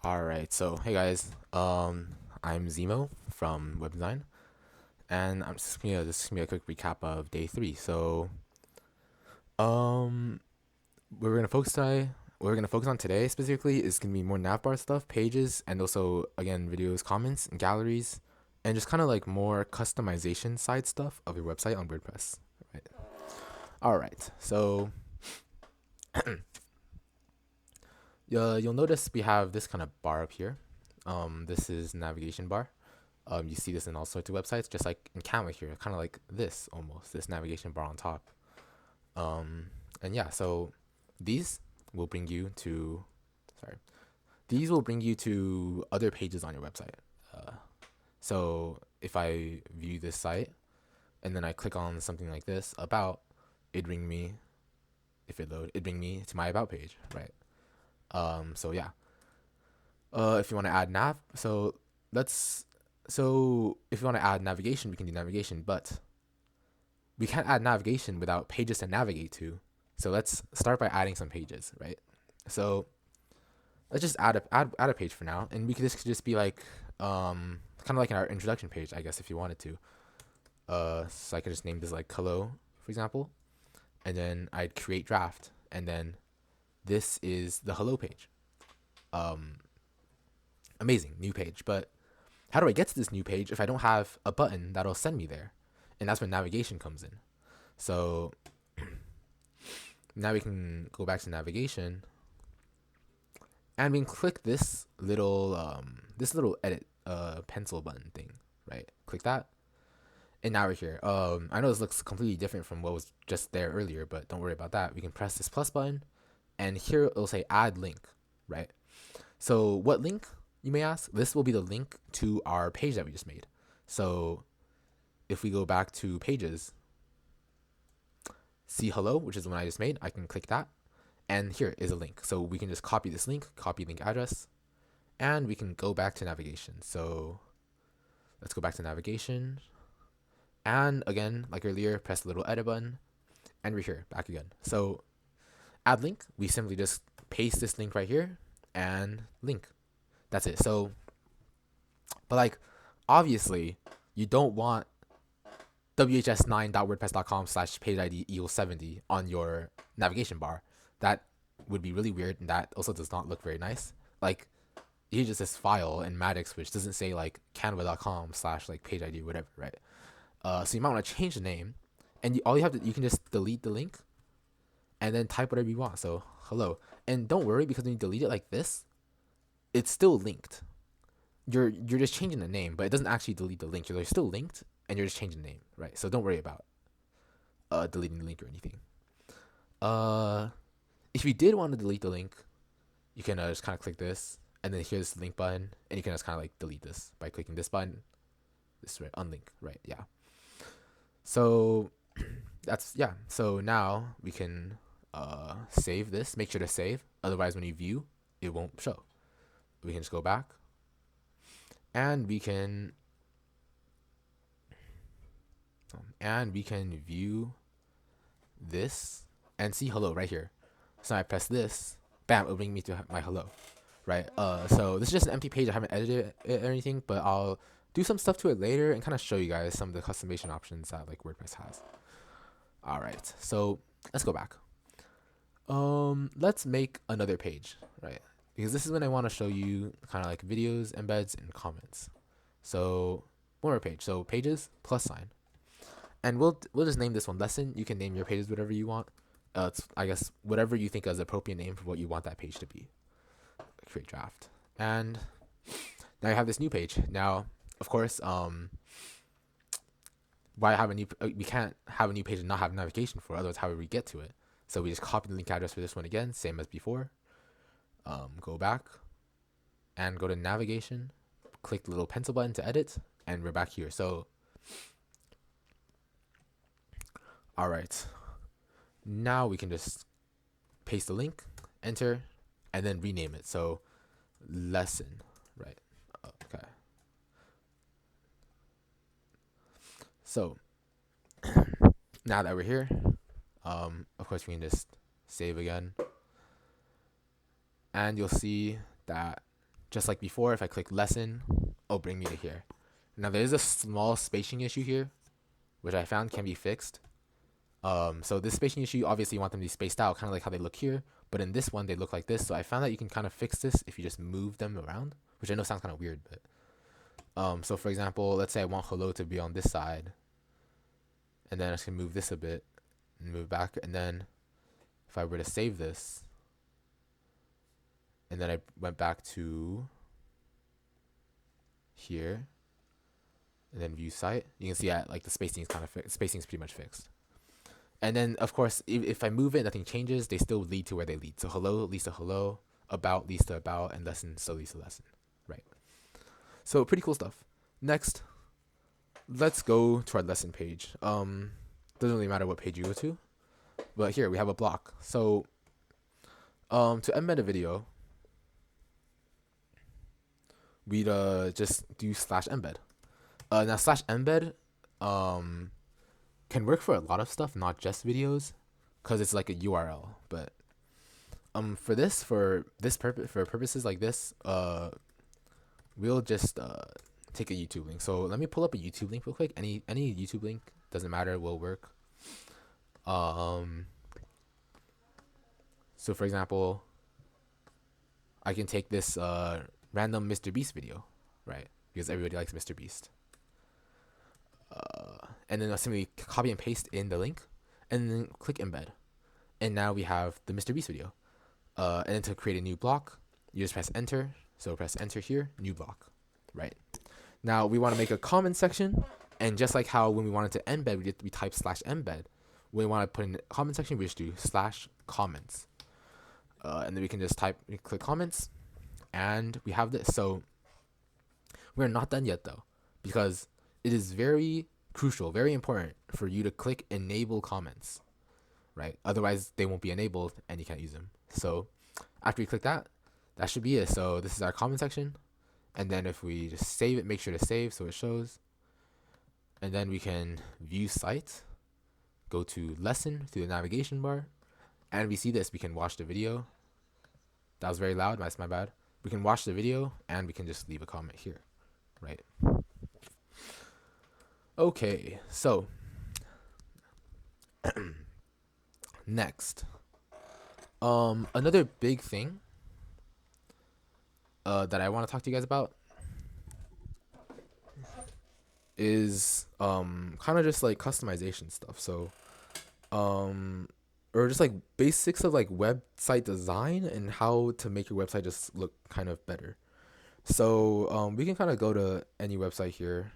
All right, so hey guys, I'm Zemo from Web Design, and I'm just gonna this is gonna be a quick recap of day three. Um, we're gonna focus today. What we're gonna focus on today specifically is gonna be more navbar stuff, pages, and also again videos, comments, and galleries, and just kind of like more customization side stuff of your website on WordPress. Right. All right. So, you'll notice we have this kind of bar up here. This is navigation bar. You see this in all sorts of websites, just like in Canva here, kind of like this almost, this navigation bar on top. Um, and yeah, so these will bring you to, sorry, these will bring you to other pages on your website. Uh, so if I view this site and then I click on something like this, about, it bring me, if it load, it bring me to my about page, right? So yeah, if you want to add nav, so if you want to add navigation, we can do navigation, but we can't add navigation without pages to navigate to. So let's start by adding some pages, right? So let's just add a page for now, and this could just be like kind of like in our introduction page, I guess, if you wanted to. So I could just name this like hello, for example, and then I'd create draft, and then this is the hello page. Um, Amazing new page, but how do I get to this new page if I don't have a button that'll send me there? And that's when navigation comes in. So now we can go back to navigation, and we can click this little edit pencil button thing, right? Click that, and now we're here. I know this looks completely different from what was just there earlier, but don't worry about that. We can press this plus button, and here it'll say add link, right? So what link, you may ask? This will be the link to our page that we just made. So if we go back to pages, see hello, which is the one I just made, I can click that, and here is a link. So we can just copy this link, copy link address, and we can go back to navigation. So let's go back to navigation, and again, like earlier, press the little edit button, and we're here, back again. So add link, we simply just paste this link right here, and link. That's it. So, but like, obviously, you don't want whs9.wordpress.com/page ID equals 70 on your navigation bar. That would be really weird, and that also does not look very nice. Like, you just this file in Maddox, which doesn't say like canva.com/like page ID or whatever, right? So you might want to change the name, and all you have to, you can just delete the link, and then type whatever you want. So hello, and don't worry, because when you delete it like this, it's still linked. You're just changing the name, but it doesn't actually delete the link. You're still linked, and you're just changing the name, right? So don't worry about deleting the link or anything. Uh, if you did want to delete the link, you can just kind of click this, and then here's the link button, and you can just kind of like delete this by clicking this button. This right, unlink, right? Yeah. So that's, yeah. So now we can save this. Make sure to save. Otherwise, when you view, it won't show. We can just go back, and we can view this and see hello right here. So I press this, bam, it'll bring me to my hello, right? So this is just an empty page. I haven't edited it or anything, but I'll do some stuff to it later and kind of show you guys some of the customization options that like WordPress has. All right, so let's go back. Let's make another page, right? Because this is when I want to show you kind of like videos, embeds, and comments. So one more page. So pages plus sign, and we'll just name this one lesson. You can name your pages whatever you want. It's, I guess, whatever you think is an appropriate name for what you want that page to be. Create draft, and now you have this new page. Now, of course, why have a new? We can't have a new page and not have navigation for. Otherwise, how would we get to it? So we just copy the link address for this one again, same as before. Go back and go to navigation. Click the little pencil button to edit, and we're back here. So, all right. Now we can just paste the link, enter, and then rename it. So, lesson, right? Okay. So, now that we're here, of course we can just save again, and you'll see that just like before, if I click lesson, it'll bring me to here. Now there's a small spacing issue here, which I found can be fixed. So this spacing issue, obviously you want them to be spaced out, kind of like how they look here, but in this one they look like this. So I found that you can kind of fix this if you just move them around, which I know sounds kind of weird, but so for example, let's say I want hello to be on this side, and then I just can move this a bit and move back, and then if I were to save this, and then I went back to here, and then view site, you can see that like the spacing is kind of spacing is pretty much fixed. And then of course, if I move it, nothing changes. They still lead to where they lead. So hello leads to hello, about leads to about, and lesson still leads to lesson, right? So pretty cool stuff. Next, let's go to our lesson page. Doesn't really matter what page you go to, but here we have a block. So to embed a video, we'd just do /embed. Now /embed can work for a lot of stuff, not just videos, because it's like a URL. But for purposes like this, we'll just take a YouTube link. So let me pull up a YouTube link real quick. Any YouTube link, doesn't matter, will work. So for example, I can take this random Mr. Beast video, right? Because everybody likes Mr. Beast. And then I'll simply copy and paste in the link, and then click embed. And now we have the Mr. Beast video. And then to create a new block, you just press enter. So press enter here, new block, right? Now we want to make a comment section, and just like how when we wanted to embed, we type /embed. When we want to put in a comment section, we just do /comments. And then we can just click comments, and we have this. So we're not done yet though, because it is very crucial, very important for you to click enable comments, right? Otherwise they won't be enabled and you can't use them. So after you click that, that should be it. So this is our comment section. And then if we just save it, make sure to save so it shows. And then we can view site, go to lesson through the navigation bar, and we see this. We can watch the video. That was very loud, that's my bad. We can watch the video and we can just leave a comment here, right? Okay, so next, another big thing that I want to talk to you guys about is kind of just like customization stuff. So or just like basics of like website design and how to make your website just look kind of better. So we can kind of go to any website here.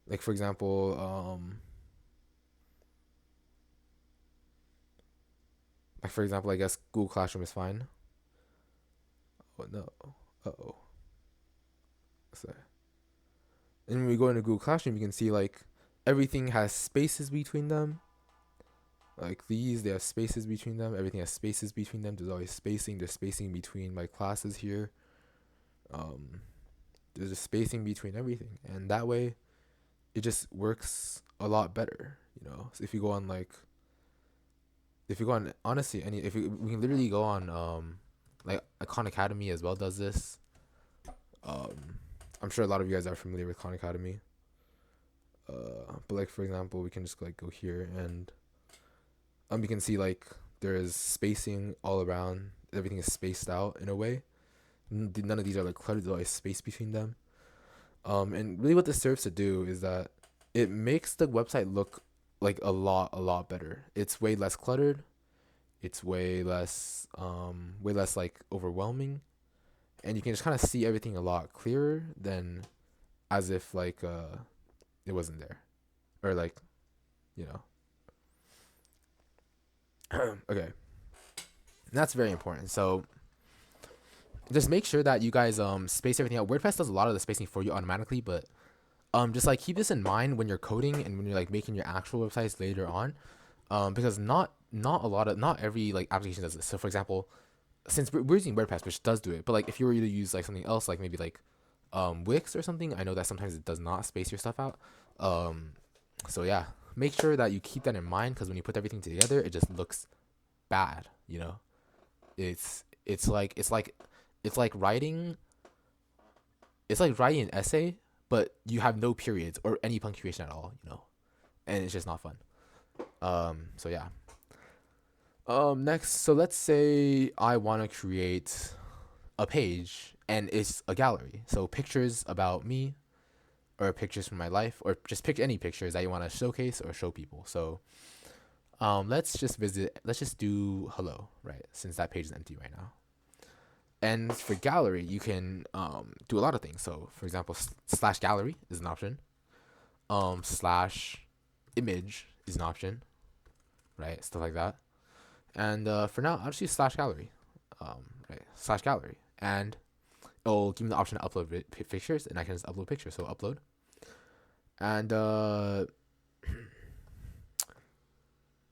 Like for example, I guess Google Classroom is fine. Oh no. Uh-oh. So, and when we go into Google Classroom, you can see like everything has spaces between them. Like these, they have spaces between them. Everything has spaces between them. There's always spacing. There's spacing between my classes here. There's a spacing between everything, and that way it just works a lot better, you know. So if you go on honestly, we can literally go on like Khan Academy as well does this. I'm sure a lot of you guys are familiar with Khan Academy. But like for example, we can just like go here and you can see like there is spacing all around. Everything is spaced out in a way. None of these are like cluttered. There's always space between them. And really what this serves to do is that it makes the website look like a lot better. It's way less cluttered. It's way less like overwhelming. And you can just kind of see everything a lot clearer than as if like it wasn't there. Or like, you know. Okay. And that's very important. So just make sure that you guys space everything out. WordPress does a lot of the spacing for you automatically, but just like keep this in mind when you're coding and when you're like making your actual websites later on, because not every like application does this. So for example, since we're using WordPress, which does do it, but like if you were to use like something else, like maybe like Wix or something, I know that sometimes it does not space your stuff out. So yeah, make sure that you keep that in mind, because when you put everything together, it just looks bad. You know, it's like writing it's like writing an essay, but you have no periods or any punctuation at all, and it's just not fun. So yeah. Next, so let's say I want to create a page and it's a gallery. So pictures about me or pictures from my life or just pick any pictures that you want to showcase or show people. So let's just do hello, right? Since that page is empty right now. And for gallery, you can do a lot of things. So for example, slash gallery is an option. Slash image is an option, right? Stuff like that. And for now, I'll just use slash gallery, right? Slash gallery, and it'll give me the option to upload pictures, and I can just upload pictures. So upload, and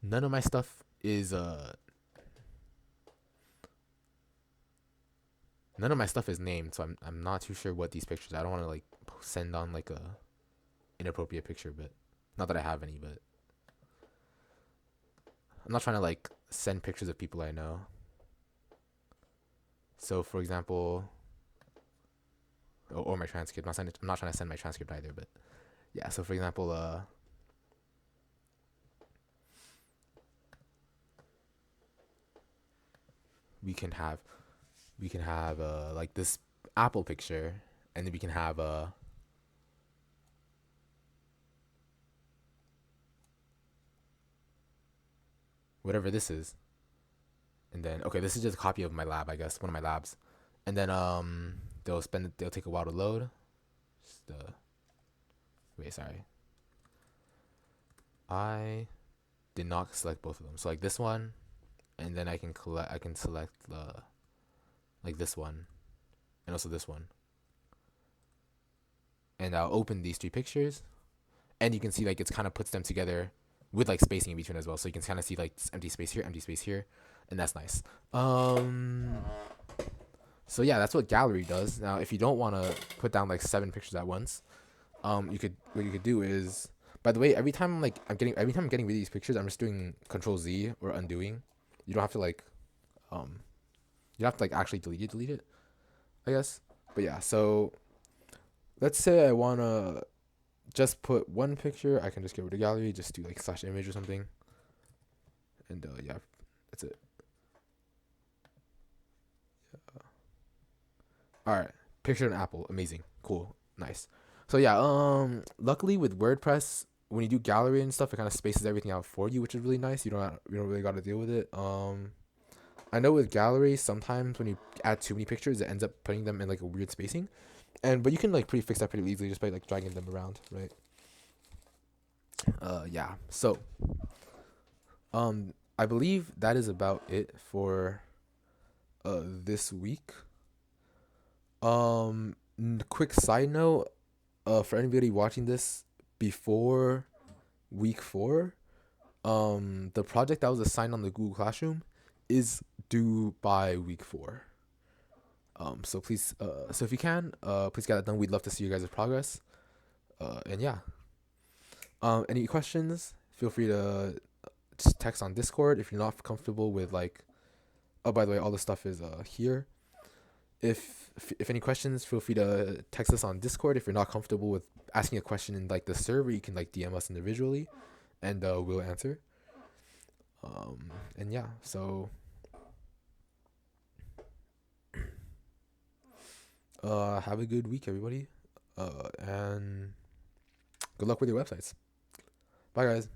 none of my stuff is named, so I'm not too sure what these pictures. I don't want to like send on like a inappropriate picture, but not that I have any, but I'm not trying to like send pictures of people I know. So for example, or my transcript. I'm not trying to send my transcript either, but yeah. So for example, we can have like this apple picture, and then we can have whatever this is. And then okay, this is just a copy of my lab, I guess, one of my labs. And then they'll take a while to load. Wait, sorry. I did not select both of them. So like this one, and then I can select the like this one and also this one. And I'll open these three pictures, and you can see like it's kind of puts them together with like spacing in between as well. So you can kind of see like this empty space here, and that's nice. So yeah, that's what gallery does. Now, if you don't want to put down like 7 pictures at once, what you could do is, by the way, every time I'm getting rid of these pictures, I'm just doing Control Z or undoing. You don't have to like, actually delete it, I guess. But yeah, so let's say I wanna just put one picture. I can just get rid of gallery, just do like slash image or something, and yeah, that's it. All right, picture an apple, amazing, cool, nice. So yeah, luckily with WordPress, when you do gallery and stuff, it kind of spaces everything out for you, which is really nice. You don't really got to deal with it. I know with gallery, sometimes when you add too many pictures, it ends up putting them in like a weird spacing, but you can like fix that pretty easily just by like dragging them around, right? Yeah. So, I believe that is about it for this week. Quick side note, for anybody watching this before week 4, the project that was assigned on the Google Classroom is due by week 4. So please, so if you can, please get that done. We'd love to see you guys' progress. And yeah. Any questions? Feel free to just text on Discord if you're not comfortable with like. Oh, by the way, all the stuff is here. If any questions, feel free to text us on Discord. If you're not comfortable with asking a question in like the server, you can like DM us individually, and we'll answer. And yeah, so have a good week, everybody. And good luck with your websites. Bye, guys.